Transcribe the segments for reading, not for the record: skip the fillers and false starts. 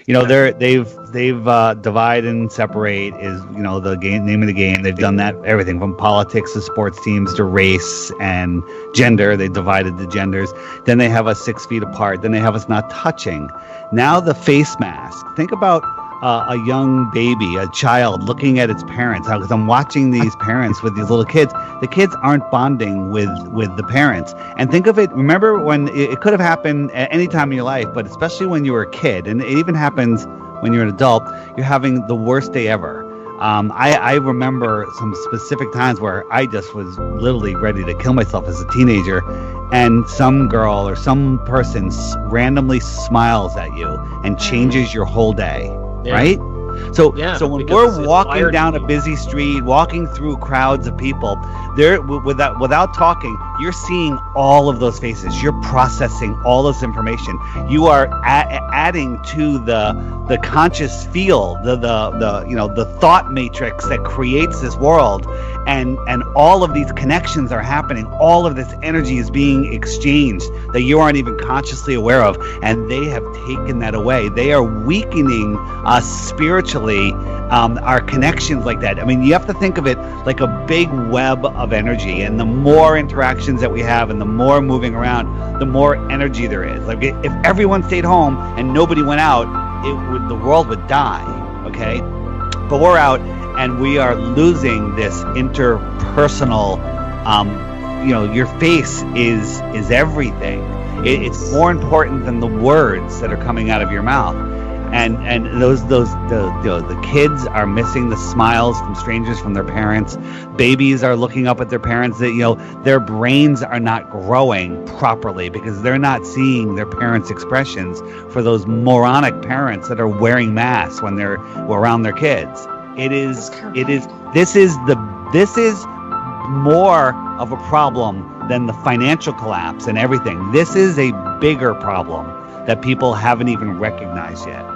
They've divide and separate is the name of the game. They've done that, everything from politics to sports teams to race and gender. They divided the genders. Then they have us 6 feet apart. Then they have us not touching. Now the face mask. Think about a young baby, a child looking at its parents. Because I'm watching these parents with these little kids. The kids aren't bonding with the parents. And think of it, remember when it could have happened at any time in your life, but especially when you were a kid, and it even happens when you're an adult, you're having the worst day ever. I remember some specific times where I just was literally ready to kill myself as a teenager, and some girl or some person randomly smiles at you and changes your whole day. Yeah. Right? So when we're walking down a busy street, walking through crowds of people, without talking, you're seeing all of those faces. You're processing all this information. You are adding to the conscious field, the thought matrix that creates this world, and all of these connections are happening. All of this energy is being exchanged that you aren't even consciously aware of, and they have taken that away. They are weakening us spiritually, our connections like that. I mean, you have to think of it like a big web of energy, and the more interactions that we have and the more moving around, the more energy there is. Like if everyone stayed home and nobody went out, the world would die. Okay, but we're out and we are losing this interpersonal. Your face is everything. It's more important than the words that are coming out of your mouth. And the kids are missing the smiles from strangers, from their parents. Babies are looking up at their parents. That their brains are not growing properly because they're not seeing their parents' expressions. For those moronic parents that are wearing masks when they're around their kids, this is more of a problem than the financial collapse and everything. This is a bigger problem that people haven't even recognized yet.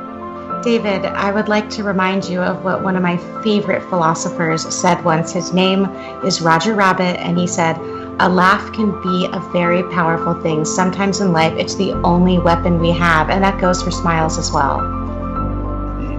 David, I would like to remind you of what one of my favorite philosophers said once. His name is Roger Rabbit, and he said, "A laugh can be a very powerful thing. Sometimes in life, it's the only weapon we have," and that goes for smiles as well.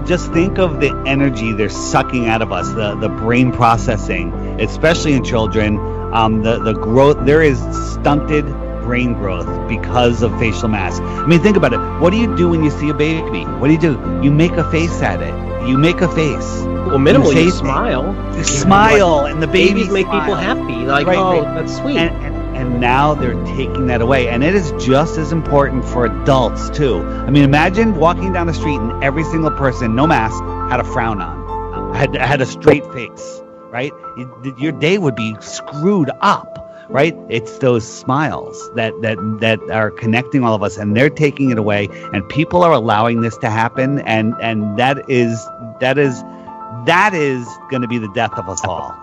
Just think of the energy they're sucking out of us, the brain processing, especially in children, the growth. There is stunted brain growth because of facial masks. I mean, think about it. What do you do when you see a baby? What do? You make a face at it. You make a face. Well, minimally, you smile. You smile, and the babies make people happy. Like, right. That's sweet. And now they're taking that away. And it is just as important for adults, too. I mean, imagine walking down the street and every single person, no mask, had a frown on, had a straight face, right? Your day would be screwed up. Right? It's those smiles that are connecting all of us, and they're taking it away, and people are allowing this to happen, and that is going to be the death of us all.